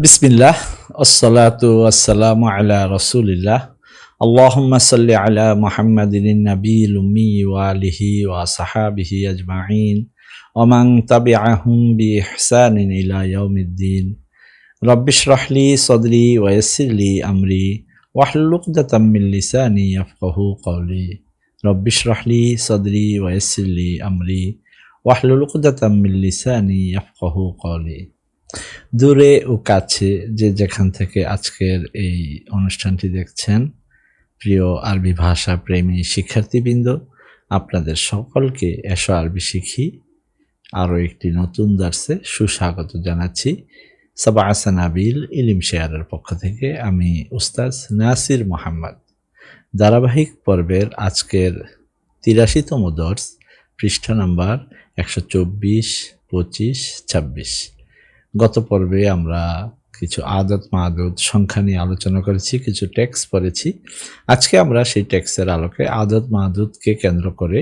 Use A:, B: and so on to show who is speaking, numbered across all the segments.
A: বিসমিল্লাহ আসসালাতু ওয়াসসালামু আলা রাসূলিল্লাহ আল্লাহুম্মা সাল্লি আলা মুহাম্মাদিন নাবিয়্যিল উম্মি ওয়া আলিহি ওয়া সাহাবিহি আজমাইন ওয়া মান তাবিআহুম বিইহসানিন ইলা ইয়াউমিদ্দিন রাব্বিশ রাহ লি সাদরি ওয়া ইয়াসসির লি আমরি ওয়াহলুল উকদাতাম মিন লিসানি ইয়াফকাহু কওলি রাব্বিশ রাহ লি সাদরি ওয়া ইয়াসসির লি আমরি ওয়াহলুল উকদাতাম মিন লিসানি ইয়াফকাহু কওলি। দূরে ও কাছে যে যেখান থেকে আজকের এই অনুষ্ঠানটি দেখছেন, প্রিয় আরবি ভাষা প্রেমী শিক্ষার্থীবৃন্দ, আপনাদের সকলকে এসো আরবি শিখি আরও একটি নতুন দার্সে সুস্বাগত জানাচ্ছি। সাবা আসানাবিল ইলিম শেয়ারের পক্ষ থেকে আমি উস্তাজ নাসির মোহাম্মদ। ধারাবাহিক পর্বের আজকের ৮৩তম দর্স, পৃষ্ঠা নাম্বার ১২৪, ২৫, ২৬। গত পর্বে আমরা কিছু আদত মাদত সংখ্যা নিয়ে আলোচনা করেছি, কিছু টেক্সট পড়েছি। আজকে আমরা সেই টেক্সটের আলোকে আদত মাদতকে কেন্দ্র করে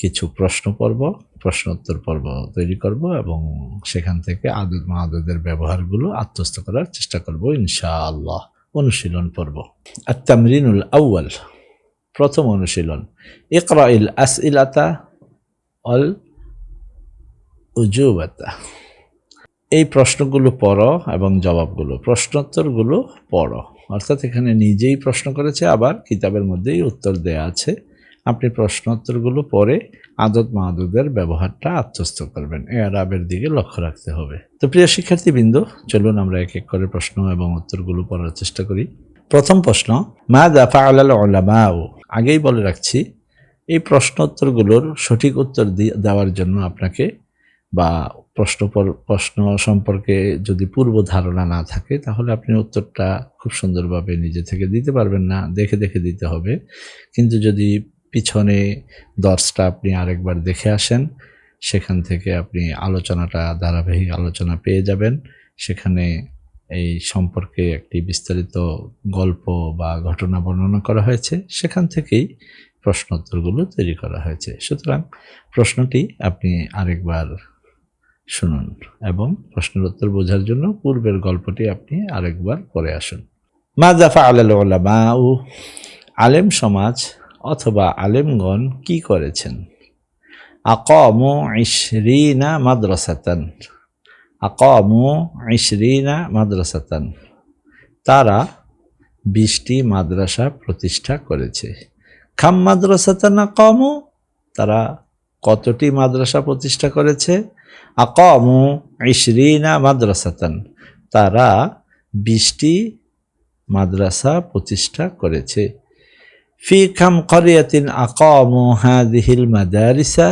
A: কিছু প্রশ্নোত্তর পর্ব তৈরি করব এবং সেখান থেকে আদত মাদতের ব্যবহারগুলো আত্মস্থ করার চেষ্টা করব ইনশাআল্লাহ। অনুশীলন পর্ব আত-তামরিনুল আউয়াল, প্রথম অনুশীলন। ইকরাইল আসইলাতা আল উজুবাতা। এই প্রশ্নগুলো পড়ো এবং জবাবগুলো, প্রশ্নোত্তরগুলো পড়ো। অর্থাৎ এখানে নিজেই প্রশ্ন করেছে, আবার কিতাবের মধ্যেই উত্তর দেয়া আছে। আপনি প্রশ্নোত্তরগুলো পড়ে আদত মাদতের ব্যবহারটা আত্মস্থ করবেন। এরাবের দিকে লক্ষ্য রাখতে হবে। তো প্রিয় শিক্ষার্থীবৃন্দ, চলুন আমরা এক এক করে প্রশ্ন এবং উত্তরগুলো পড়ার চেষ্টা করি। প্রথম প্রশ্ন, মাযা ফাআলাল উলামাউ। আগেই বলে রাখছি, এই প্রশ্নোত্তরগুলোর সঠিক উত্তর দেওয়ার জন্য আপনাকে বা প্রশ্ন সম্পর্কে যদি পূর্ব ধারণা না থাকে, তাহলে আপনি উত্তরটা খুব সুন্দরভাবে নিজে থেকে দিতে পারবেন না, দেখে দেখে দিতে হবে। কিন্তু যদি পিছনে দর্সটা আপনি আরেকবার দেখে আসেন, সেখান থেকে আপনি ধারাবাহিক আলোচনা পেয়ে যাবেন। সেখানে এই সম্পর্কে একটি বিস্তারিত গল্প বা ঘটনা বর্ণনা করা হয়েছে, সেখান থেকেই প্রশ্নোত্তরগুলো তৈরি করা হয়েছে। সুতরাং প্রশ্নটি আপনি আরেকবার শুনুন এবং প্রশ্নের উত্তর বোঝার জন্য পূর্বের গল্পটি আপনি আরেকবার পড়ে আসুন। মাযা ফাআলাল উলামাউ, আলেম সমাজ অথবা আলেমগণ কি করেছেন? আকামু 20 মাদ্রাসাতান। আকামু 20 মাদ্রাসাতান, তারা 20টি মাদ্রাসা প্রতিষ্ঠা করেছে। খাম মাদ্রাসাতান আকামু, তারা কতটি মাদ্রাসা প্রতিষ্ঠা করেছে? আকামু 20 মাদ্রাসাতান, তারা 20টি মাদ্রাসা প্রতিষ্ঠা করেছে। ফি কাম ক্বরিয়াতিন আকামু হাযিহিল মাদারিসা।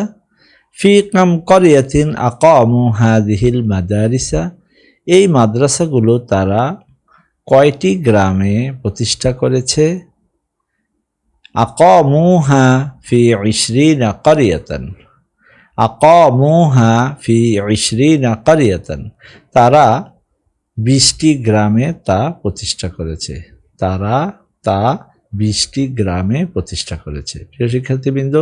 A: ফি কাম ক্বরিয়াতিন আকামু হাযিহিল মাদারিসা, এই মাদ্রাসাগুলো তারা কয়টি গ্রামে প্রতিষ্ঠা করেছে? আকামুহা ফি 20 ক্বরিয়াতান। আকামুহা ফি 20 ক্বরিয়াতান, তারা 20টি গ্রামে তা প্রতিষ্ঠা করেছে। তারা তা 20টি গ্রামে প্রতিষ্ঠা করেছে। প্রিয় শিক্ষার্থীবৃন্দ,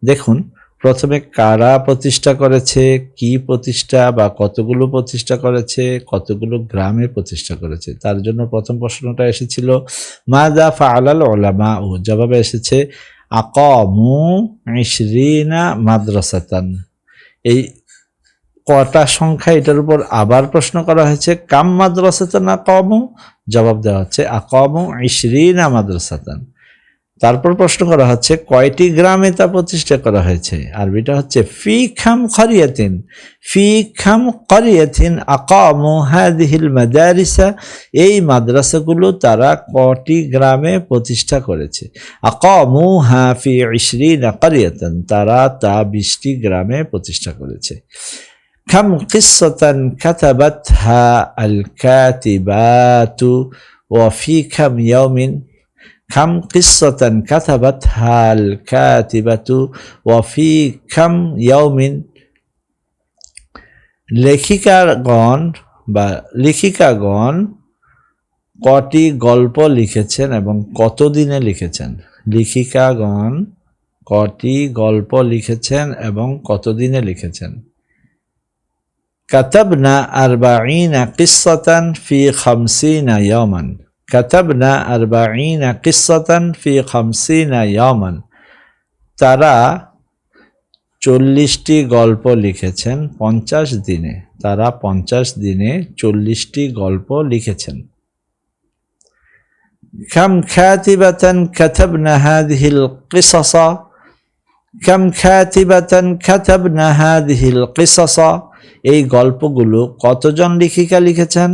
A: দেখুন প্রথমে কারা প্রতিষ্ঠা করেছে, কি প্রতিষ্ঠা বা কতগুলো প্রতিষ্ঠা করেছে, কতগুলো গ্রামে প্রতিষ্ঠা করেছে। তার জন্য প্রথম প্রশ্নটা এসেছিল মাযা ফাআলাল উলামাউ, জবাবে এসেছে আকামু 20 মাদ্রাসাতান। এই কটা সংখ্যা, এটার উপর আবার প্রশ্ন করা হয়েছে কাম মাদ্রাসাতান আকামু, জবাব দেওয়া হচ্ছে আকামু 20 মাদ্রাসাতান। তারপর প্রশ্ন করা হচ্ছে কয়টি গ্রামে তা প্রতিষ্ঠা করা হয়েছে। আরবিটা হচ্ছে ফি খাম ক্বরিয়াতিন। ফি খাম ক্বরিয়াতিন আকামু হাযিহিল মাদারিসা, এই মাদ্রাসাগুলো তারা কয়টি গ্রামে প্রতিষ্ঠা করেছে। আকামুহা ফি 20 ক্বরিয়াতান, তারা তা 20টি গ্রামে প্রতিষ্ঠা করেছে। কাম কিসসাতান কাতাবাতহা আল কাতিবাতু ওয়া ফি কাম ইয়াউমিন। খাম কিসসাতান কাতাবাতহা আল কাতিবাতু ওয়া ফি কাম ইয়াউমিন, লেখিকাগণ কটি গল্প লিখেছেন এবং কত দিনে লিখেছেন? লেখিকাগণ কটি গল্প লিখেছেন এবং কত দিনে লিখেছেন? কাতাবনা 40 কিসসাতান ফি 50 ইয়াওমান। কাতাবনা 40 কিসসাতান ফি 50 ইয়াওমান। তারা 40টি গল্প লিখেছেন 50 দিনে। তারা 50 দিনে 40টি গল্প লিখেছেন। كم كاتبة كتبنا هذه القصص كم كاتبة كتبنا هذه القصص এই গল্পগুলো কতজন লেখিকা লিখেছেন?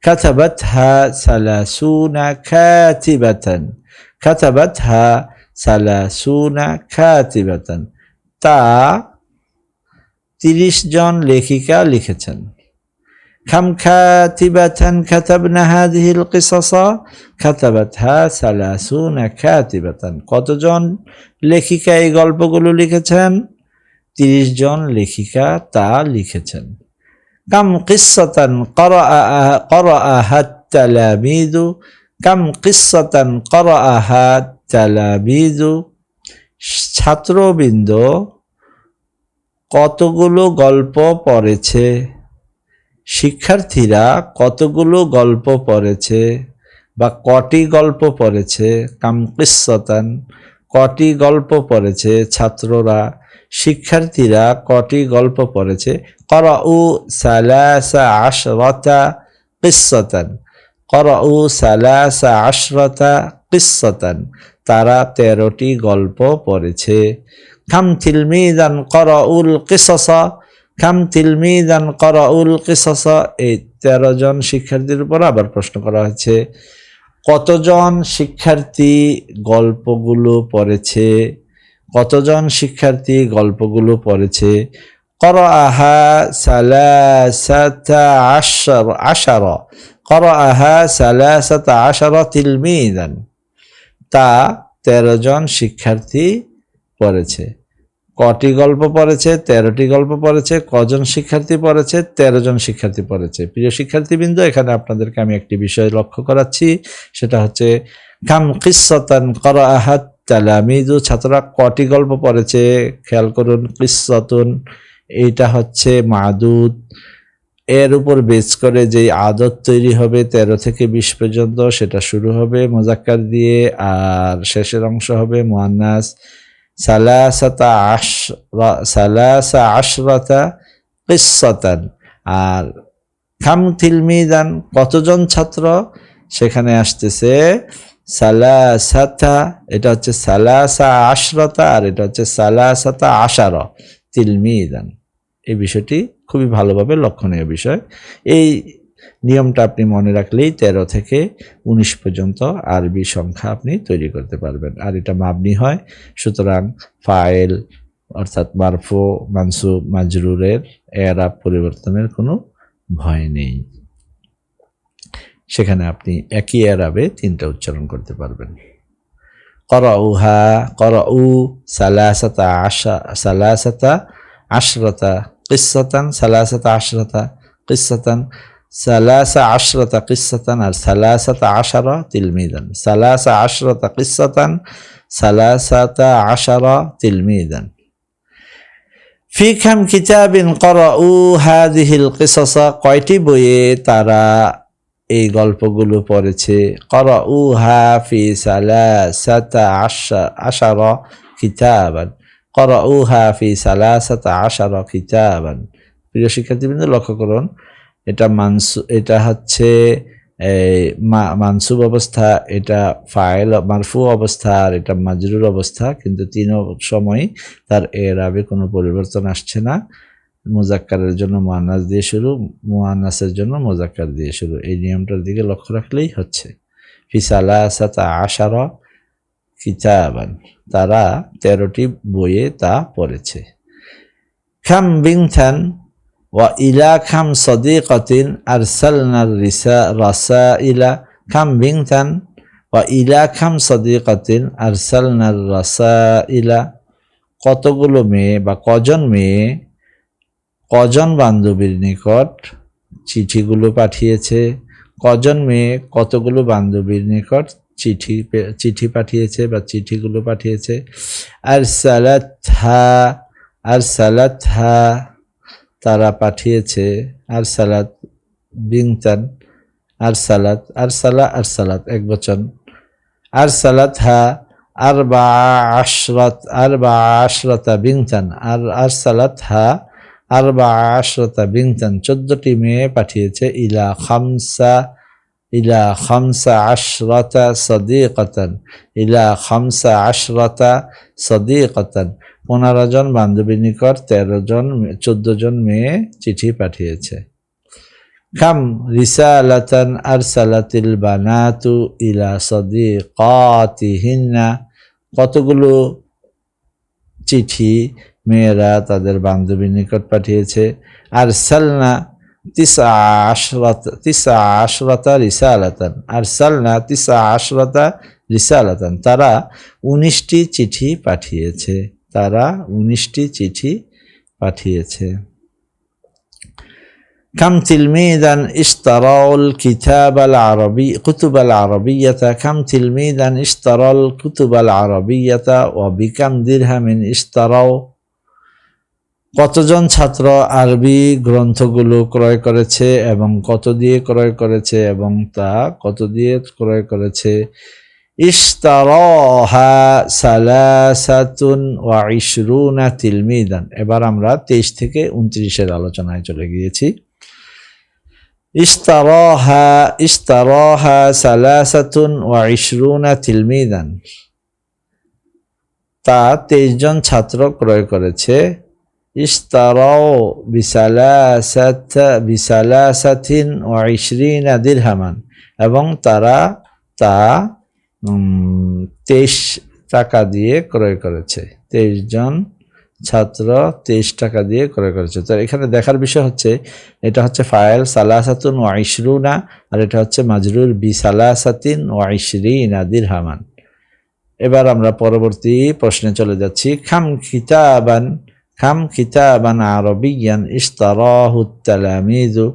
A: كتبتها 30 كاتبة كتبتها 30 كاتبة তা 30 জন লেখিকা লিখেছেন। كم كاتبة كتبنا هذه القصص كتبتها 30 كاتبة কতজন লেখিকা এই গল্পগুলো লিখেছেন? 30 জন লেখিকা তা লিখেছেন। كم قصة قرأها التلاميذ كم قصة قرأها التلاميذ ছাত্রবৃন্দ কতগুলো গল্প পড়েছে? শিক্ষার্থীরা কতগুলো গল্প পড়েছে বা কটি গল্প পড়েছে? কাম কিসসাতান কটি গল্প পড়েছে ছাত্ররা, শিক্ষার্থীরা কটি গল্প পড়েছে? ক্বরাউ 13 কিসসাতান ক্বরাউ 13 কিসসাতান তারা 13টি গল্প পড়েছে। কাম তিলমিযান ক্বরাউল কিসাসা কাম তিলমিযান ক্বরাউল কিসাসা এই 13 জন শিক্ষার্থীর উপর আবার প্রশ্ন করা হয়েছে কতজন শিক্ষার্থী গল্পগুলো পড়েছে? কতজন শিক্ষার্থী গল্পগুলো পড়েছে? ক্বরাআহা 13 ক্বরাআহা 13 তিলমিযান তা 13 জন শিক্ষার্থী পড়েছে। কটি গল্প পড়েছে? 13টি গল্প পড়েছে। কজন শিক্ষার্থী পড়েছে? 13 জন শিক্ষার্থী পড়েছে। প্রিয় শিক্ষার্থীবৃন্দ, এখানে আপনাদেরকে আমি একটি বিষয় লক্ষ্য করাচ্ছি, সেটা হচ্ছে কাম কিসসাতান ক্বরাআহাত তালামিযু ছাত্ররা কটি গল্প পড়েছে। খেয়াল করুন, কিসসাতুন এইটা হচ্ছে মাদুদ, এর উপর বেস করে যে আদত তৈরি হবে 13 থেকে 20 পর্যন্ত সেটা শুরু হবে মুজাক্কার দিয়ে, আর শেষের অংশ হবে মুআন্নাস। 13 কিসসাতান। আর কাম তিলমিযান কতজন ছাত্র, সেখানে আসতেছে 13 এটা হচ্ছে 13 আর এটা হচ্ছে 13 তিলমিযান। এই বিষয়টি খুবই ভালোভাবে লক্ষণীয় বিষয়। এই নিয়মটা আপনি মনে রাখলেই 13 থেকে 19 পর্যন্ত আরবি সংখ্যা আপনি তৈরি করতে পারবেন। আর এটা মাবনি হয়, সুতরাং ফাইল অর্থাৎ মারফু, মানসুব, মাজরুরের এরাব পরিবর্তনের কোনো ভয় নেই। সেখানে আপনি একই এরাবে 3টা উচ্চারণ করতে পারবেন। ক্বরাউহা ক্বরাউ 13 কিসসাতান 13 কিসসাতান 13 কিসসাতান আর 13 তিলমিযান 13 কিসসাতান 13 তিলমিযান। ফি কাম কিতাবিন ক্বরাউ হাযিহিল কিসাসা কয়টি বইয়ে তারা এই গল্পগুলো পড়েছে? ক্বরাউহা ফি 13 কিতাবান ক্বরাউহা ফি 13 কিতাবান। প্রিয় শিক্ষার্থীবৃন্দ, লক্ষ্য করুন, এটা হচ্ছে মানসুব অবস্থা, এটা ফাইল মারফু অবস্থা, আর এটা মাজরুর অবস্থা, কিন্তু তিনও সময় তার এরাবে কোনো পরিবর্তন আসছে না। মুজাক্কারের জন্য মুআন্নাস দিয়ে শুরু, মুআন্নাসের জন্য মুজাক্কার দিয়ে শুরু। এই নিয়মটার দিকে লক্ষ্য রাখলেই হচ্ছে। ফি 13 কিতাবান তারা 13টি বইয়ে তা পড়েছে। খাম বিনতান ওয়া ইলা খাম সাদিকাতিন আরসালনার রাসাইলা খাম বিনতান ওয়া ইলা খাম সাদিকাতিন আরসালনার রাসাইলা কতগুলো মেয়ে বা কজন মেয়ে কজন বান্ধবীর নিকট চিঠিগুলো পাঠিয়েছে? কজন মেয়ে কতগুলো বান্ধবীর নিকট চিঠি পাঠিয়েছে বা চিঠিগুলো পাঠিয়েছে? আরসালাতহা তারা পাঠিয়েছে, আরসালাত বিনতান, আরসালাত একবচন, আরসালাতহা আরবা আশরাতা বিনতান, আরসালাতহা আরবা আশরাতা বিনতান, 14টি মেয়ে পাঠিয়েছে, ইলা খামসা আশরাতা সাদিকাতান, ইলা খামসা আশরাতা সাদিকাতান, 15 জন বান্ধবীর নিকট 14 জন মেয়ে চিঠি পাঠিয়েছে। কাম রিসালাতান আরসালাতিল বানাতু ইলা সাদিকাতিহিন্না, কতগুলো চিঠি মেয়েরা তাদের বান্ধবীর নিকট পাঠিয়েছে। আরসালনা তিসা আশরাতা রিসালাতান, আরসালনা তিসা আশরাতা রিসালাতান, তারা 19টি চিঠি পাঠিয়েছে, তারা 19টি চিঠি পাঠিয়েছে। كم تلميذا اشتروا الكتاب العربي كتب العربية كم تلميذا اشتروا الكتب العربية وبكم درهم اشتروا, কতজন ছাত্র আরবি গ্রন্থগুলো ক্রয় করেছে এবং কত দিয়ে ক্রয় করেছে এবং তা কত দিয়ে ক্রয় করেছে। ইশতারাহা সালাসাতুন ওয়া ইশরুনা তিলমিদান, এবার আমরা 23 থেকে 29-এর আলোচনায় চলে গিয়েছি। ইশতারাহা সালাসাতুন ওয়া ইশরুনা তিলমিদান, তা 23 জন ছাত্র ক্রয় করেছে। ইশতারাও বিসালাসাতিন ওয়া ইশরিনা দিরহামান, এবং তারা তা 23 টাকা দিয়ে ক্রয় করেছে। 23 জন ছাত্র 23 টাকা দিয়ে ক্রয় করেছে। তো এখানে দেখার বিষয় হচ্ছে, এটা হচ্ছে ফাইল সালাসাতুন ওয়া ইশরুনা, আর এটা হচ্ছে মাজরুর বিসালাসাতিন ওয়া ইশরিনা দিরহামান। এবার আমরা পরবর্তী প্রশ্নে চলে যাচ্ছি। খাম কিতাবান আরবিয়ান ইশতারাহু তালামিযু,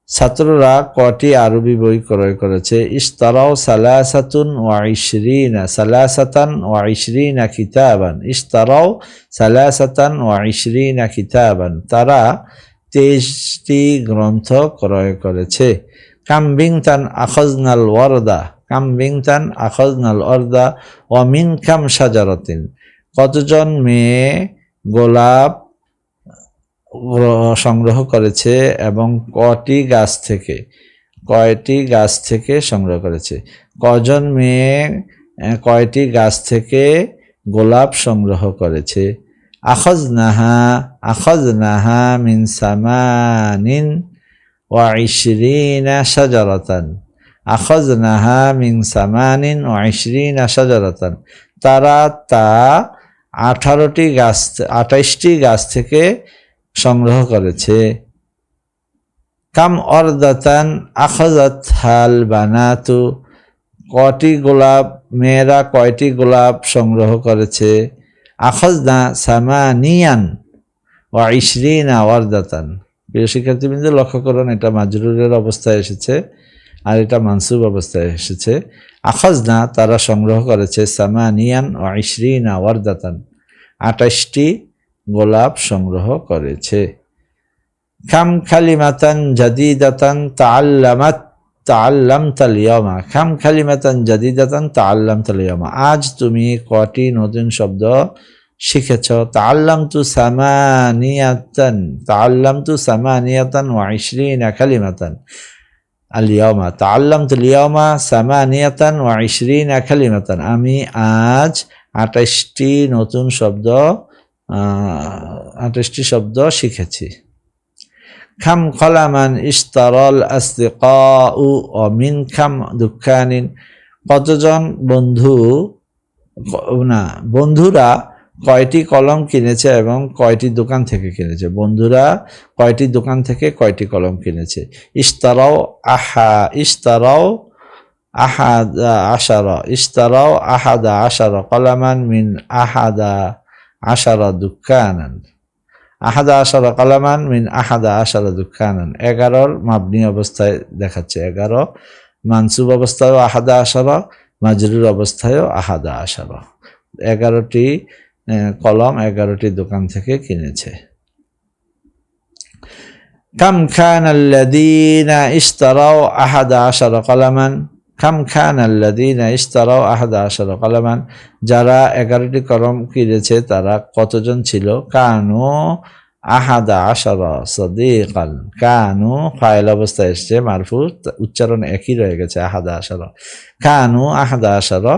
A: ছাত্ররা কটি আরবি বই ক্রয় করেছে। ইশতারাও সালাসাতান ওয়া ইশরিনা কিতাবান, ইশতারাও সালাসাতান ওয়া ইশরিনা কিতাবান, তারা 23টি গ্রন্থ ক্রয় করেছে। কাম বিনতান আখাযনাল ওয়ারদা ওয়া মিন কাম শাজারাতিন, কতজন মেয়ে গোলাপ সংগ্রহ করেছে এবং কয়টি গাছ থেকে সংগ্রহ করেছে। কজন মেয়ে কয়টি গাছ থেকে গোলাপ সংগ্রহ করেছে। আখাযনাহা মিন সামানিন ওয়া ইশরিনা শাজারাতান, আখাযনাহা মিন সামানিন ওয়া ইশরিনা শাজারাতান, তারা তা 28টি গাছ থেকে সংগ্রহ করেছে। কাম অরদাতান আখাযাতহাল বানাতু, মেয়েরা কয়টি গোলাপ সংগ্রহ করেছে। আখাযনা সামানিয়ান ওয়া ইশরিনা ওয়ারদাতান, প্রিয় শিক্ষার্থীবৃন্দ লক্ষ্য করুন, এটা মাজরুরের অবস্থায় এসেছে আর এটা মানসুব অবস্থায় এসেছে। আখাযনা, তারা সংগ্রহ করেছে, সামানিয়ান ওয়া ইশরিনা ওয়ারদাতান, 28টি গোলাপ সংগ্রহ করেছে। খাম কালিমাতান জাদিদাতান তাআল্লামতাল ইয়াওমা, খাম কালিমাতান জাদিদাতান তাআল্লামতাল ইয়াওমা, আজ তুমি কয়টি নতুন শব্দ শিখেছ। তাআল্লামতু সামানিয়াতান ওয়া ইশরিনা কালিমাতান আল ইয়াওমা, তাআল্লামতুল ইয়াওমা সামানিয়াতান ওয়া ইশরিনা কালিমাতান, আমি আজ 28টি শব্দ শিখেছি। খাম কলামান ইশতারাল আসদিকাউ ওয়া মিন খাম দুকানিন, কতজন বন্ধুরা কয়টি কলম কিনেছে এবং কয়টি দোকান থেকে কিনেছে। বন্ধুরা কয়টি দোকান থেকে কয়টি কলম কিনেছে। ইশতারাও আহাদা আশারা কলামান মিন আহাদা আশারা দুকানান, আহাদা আশারা কলামান মিন আহাদা আশারা দুকানান, 11 মাবনি অবস্থায় দেখাচ্ছে, 11 মানসুব অবস্থায়ও আহাদা আশারা, মাজরুর অবস্থায়ও আহাদা আশারা, 11টি কলম 11টি দোকান থেকে কিনেছে। কাম খানাল্লাযীনা ইশতারাউ 11 কলামান, কাম খানাল্লাযীনা ইশতারাউ 11 কলামান, যারা 11টি কলম কিনেছে তারা কতজন ছিল? কানু 11 সাদীকান, কানু ফাইল অবস্থায় এসছে, মারফু, উচ্চারণ একই রয়ে গেছে 11, কানু 11,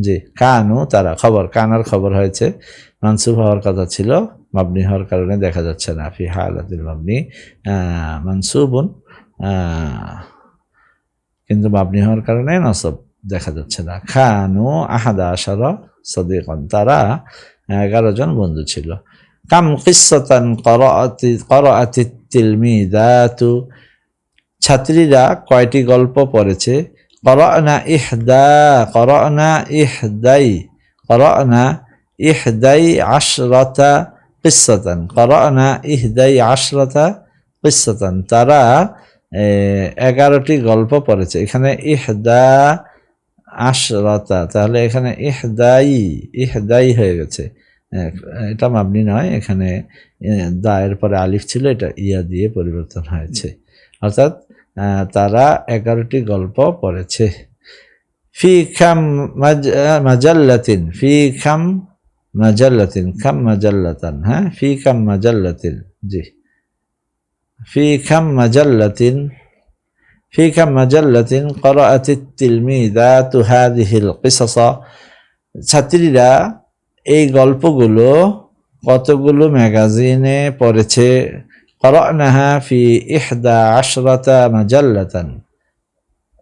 A: জি কানু তারা, খবর কানার খবর হয়েছে, মানসুব হওয়ার কথা ছিল, মাবনি হওয়ার কারণে দেখা যাচ্ছে না, ফি হালাতিল মাবনি মানসুবুন, কিন্তু মাবনি হওয়ার কারণে নসব দেখা যাচ্ছে না। কানু 11 সাদীকান, তারা 11 জন বন্ধু ছিল। কাম কিসসাতান করাআতিত তিলমিযাতু, ছাত্রীরা কয়টি গল্প পড়েছে? করানা ইহদাই আশরাতা কিসসাতান, করানা 11 কিসসাতান, তারা 11টি গল্প পড়েছে। এখানে ইহদা আশরাতা, তাহলে এখানে ইহদাই হয়ে গেছে, এটা মাবনি নয়, এখানে দায়ের পরে আলিফ ছিল, এটা ইয়া দিয়ে পরিবর্তন হয়েছে, অর্থাৎ তারা 11টি গল্প পড়েছে। ফি খাম মাজাল্লাতিন, ফি খাম মাজাল্লাতিন, খাম মাজাল্লাতান, হ্যাঁ ফি খাম মাজাল্লাতিন, জি ফি খাম মাজাল্লাতিন, ফি খাম মাজাল্লাতিন করাআতিত তিলমিযাতু হাযিহিল কিসাসা, ছাত্রীরা এই গল্পগুলো কতগুলো ম্যাগাজিনে পড়েছে? করানাহা ফি 11 মাজাল্লাতান,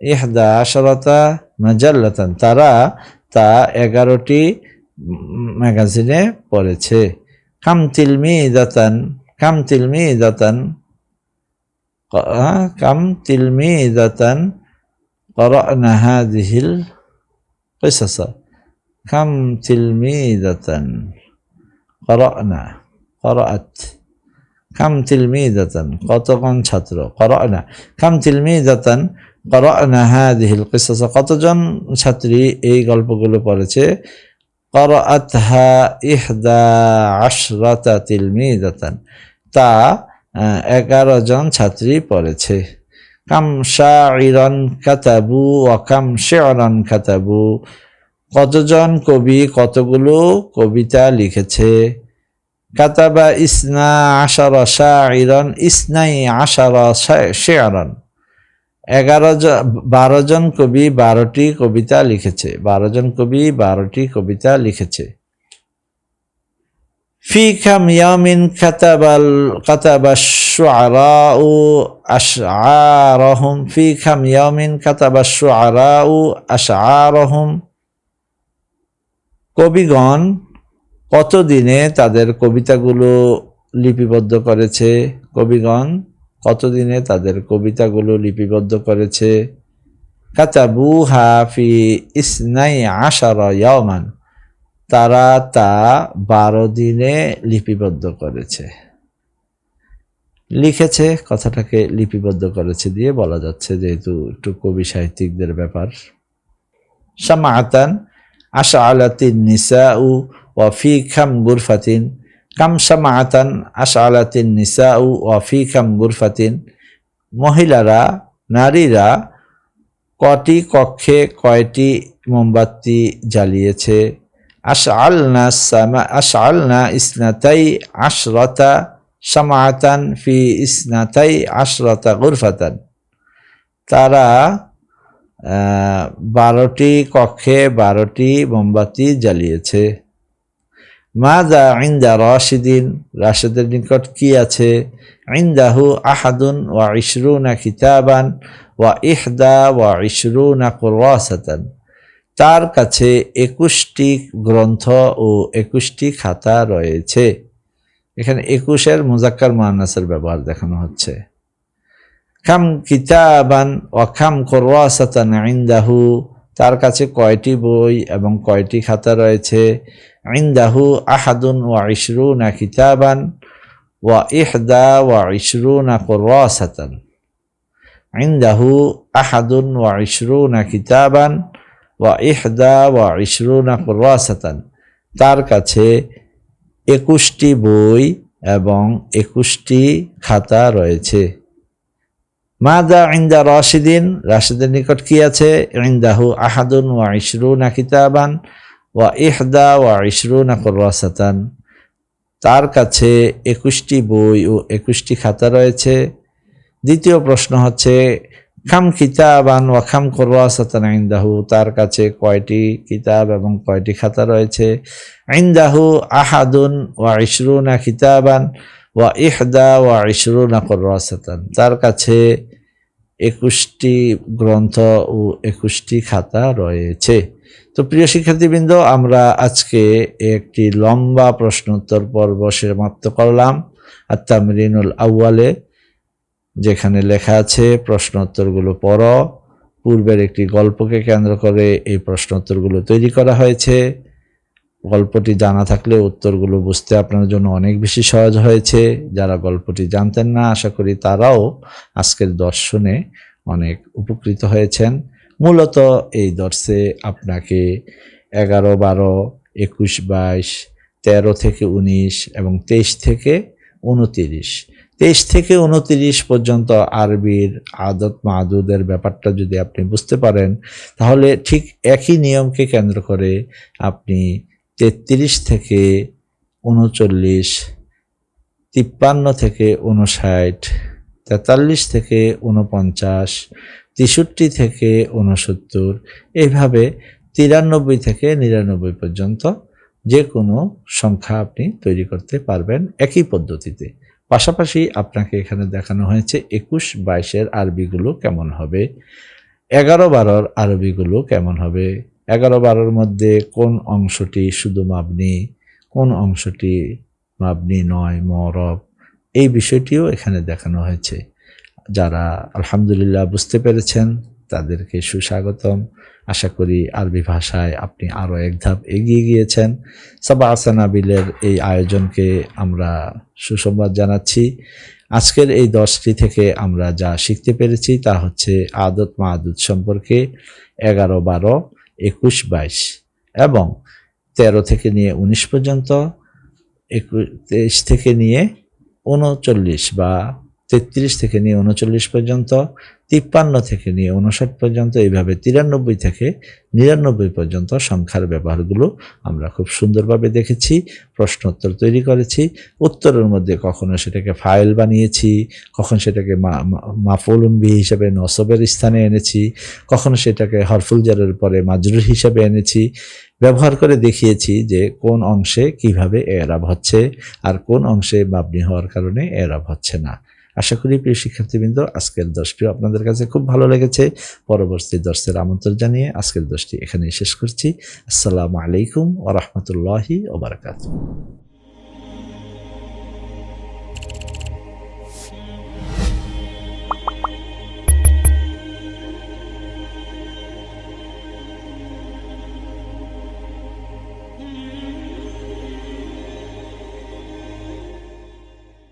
A: 11 মাজাল্লাতান, তারা তা 11টি ম্যাগাজিনে পড়েছে। কাম তিলমিযাতান, কাম তিলমিযাতান, কাম তিলমিযাতান করানা হাযিহিল কিসাসা, কাম তিলমিযাতান করানা, করাআত, কাম তিলমিযাতান কতজন ছাত্র, করানা কাম তিলমিযাতান করানা হাযিহিল কিসাসা, কতজন ছাত্রী এই গল্পগুলো পড়েছে? করাআতহা 11 তিলমিযাতান, তা 11 জন ছাত্রী পড়েছে। কাম শাইরান কাতাবু ওয়া কাম শি'রান কাতাবু, কতজন কবি কতগুলো কবিতা লিখেছে? কাতাবা 12 শাইরান 12 শি'রান, 12 জন কবি 12টি কবিতা লিখেছে, 12 জন কবি 12টি কবিতা লিখেছে। ফি কাম ইয়ামিন কাতাবাশ শুআরাউ আশআরাহুম, ফি কাম ইয়ামিন কাতাবাশ শুআরাউ আশআরাহুম, কবিগণ কত দিনে তাদের কবিতাগুলো লিপিবদ্ধ করেছে? কবিগণ কতদিনে তাদের কবিতাগুলো লিপিবদ্ধ করেছে? কাতাবুহা ফি 12 ইয়াওমান, তারা তা 12 দিনে লিপিবদ্ধ করেছে। লিখেছে কথাটাকে লিপিবদ্ধ করেছে দিয়ে বলা যাচ্ছে, যেহেতু একটু কবি সাহিত্যিকদের ব্যাপার। শামাআতান আশআলাতিন নিসাউ ওয়া ফি কাম গুরফাতিন, কাম শামাআতান আশআলাতিন নিসাউ ওয়া ফি কাম গুরফাতিন, মহিলারা নারীরা কটি কক্ষে কয়টি মোমবাতি জ্বালিয়েছে? আশআলনা 12 শামাআতান ফি 12 গুরফাতান, তারা 12টি কক্ষে 12টি মোমবাতি জ্বালিয়েছে। মাযা ইনদা রাশিদিন, রাশিদের নিকট কি আছে? ইনদাহু 21 কিতাবান ওয়া 21 কুরাসাতান, তার কাছে 21টি গ্রন্থ ও 21টি খাতা রয়েছে। এখানে 21 মুযাক্কার মুআন্নাসের ব্যবহার দেখানো হচ্ছে। কাম কিতাবান ওয়া কাম কুরাসাতান ইনদাহু, তার কাছে কয়টি বই এবং কয়টি খাতা রয়েছে? ইনদাহু 21 কিতাবান ওয়া 21 কুরাসাতান, ইনদাহু 21 কিতাবান ওয়া 21 কুরাসাতান, তার কাছে 21টি বই এবং 21টি খাতা রয়েছে। মাযা ইনদা রাশিদিন, রাশিদের নিকট কি আছে? ইনদাহু আহাদুন ওয়া ইশরুনা কিতাবান ওয়া ইহদা ওয়া ইশরুনা কুররাসাতান, তার কাছে 21টি বই ও 21টি খাতা রয়েছে। দ্বিতীয় প্রশ্ন হচ্ছে খাম কিতাবান ওয়া খাম কুররাসাতান ইনদাহু, তার কাছে কয়টি কিতাব এবং কয়টি খাতা রয়েছে? ইনদাহু আহাদুন ওয়া ইশরুনা কিতাবান ওয়া ইহদা ওয়া ইশরুনা কুররাসাতান, তার কাছে 21টি গ্রন্থ ও 21টি খাতা রয়েছে। তো প্রিয় শিক্ষার্থীবৃন্দ, আমরা আজকে একটি লম্বা প্রশ্নোত্তর পর্ব সমাপ্ত করলাম আত-তামরিনুল আউয়ালে, যেখানে লেখা আছে প্রশ্নোত্তরগুলো পড়ো। পূর্বের একটি গল্পকে কেন্দ্র করে এই প্রশ্নোত্তরগুলো তৈরি করা হয়েছে। গল্পটি জানা থাকলে উত্তরগুলো বুঝতে আপনার জন্য অনেক বেশি সহজ হয়েছে। যারা গল্পটি জানতেন না, আশা করি তারাও আজকের দর্শনে অনেক উপকৃত হয়েছেন। মূলত এই দর্শে আপনাকে 11, 12, 21, 22, 13 থেকে 19 এবং 23 থেকে 29, 23 থেকে 29 পর্যন্ত আরবির আদত মাদুদের ব্যাপারটা যদি আপনি বুঝতে পারেন, তাহলে ঠিক একই নিয়মকে কেন্দ্র করে আপনি 33 থেকে 39, 53 থেকে 59, 43 থেকে 49, 63 থেকে 69, এইভাবে 93 থেকে 99 পর্যন্ত যে কোনো সংখ্যা আপনি তৈরি করতে পারবেন একই পদ্ধতিতে। পাশাপাশি আপনাকে এখানে দেখানো হয়েছে 21, 22-এর আরবিগুলো কেমন হবে, 11, 12-র আরবিগুলো কেমন হবে, 11, 12-র মধ্যে কোন অংশটি শুধু মাবনি, কোন অংশটি মাবনি নয়, মু'রাব, এই বিষয়টিও এখানে দেখানো হয়েছে। যারা আলহামদুলিল্লাহ বুঝতে পেরেছেন তাদেরকে সুস্বাগতম। আশা করি আরবি ভাষায় আপনি আরও এক ধাপ এগিয়ে গিয়েছেন। সাবা সানাবিলের এই আয়োজনকে আমরা সুসংবাদ জানাচ্ছি। আজকের এই 10টি থেকে আমরা যা শিখতে পেরেছি তা হচ্ছে আদত মাদুদ সম্পর্কে 11, 12, 21, 22 এবং 13 থেকে নিয়ে 19 পর্যন্ত, 23 থেকে নিয়ে 39 বা 33 থেকে নিয়ে 39 পর্যন্ত, 53 থেকে নিয়ে 59 পর্যন্ত, এইভাবে 93 থেকে 99 পর্যন্ত সংখ্যার ব্যবহারগুলো আমরা খুব সুন্দরভাবে দেখেছি, প্রশ্নোত্তর তৈরি করেছি। উত্তরের মধ্যে কখনো সেটাকে ফাইল বানিয়েছি, কখন সেটাকে মাফউলুন বিহি হিসেবে নসবের স্থানে এনেছি, কখনো সেটাকে হরফুল জারের পরে মাজরুর হিসেবে এনেছি। ব্যবহার করে দেখিয়েছি যে কোন অংশে কিভাবে এরাব হচ্ছে আর কোন অংশে মাবনি হওয়ার কারণে এরাব হচ্ছে না। আশা করি প্রিয় শিক্ষার্থীবৃন্দ আজকের দর্শটি আপনাদের কাছে খুব ভালো লেগেছে। পরবর্তী দর্শের আমন্ত্রণ জানিয়ে আজকের দর্শটি এখানেই শেষ করছি। আসসালামু আলাইকুম ওয়া রাহমাতুল্লাহি ওয়া বারাকাতুহু।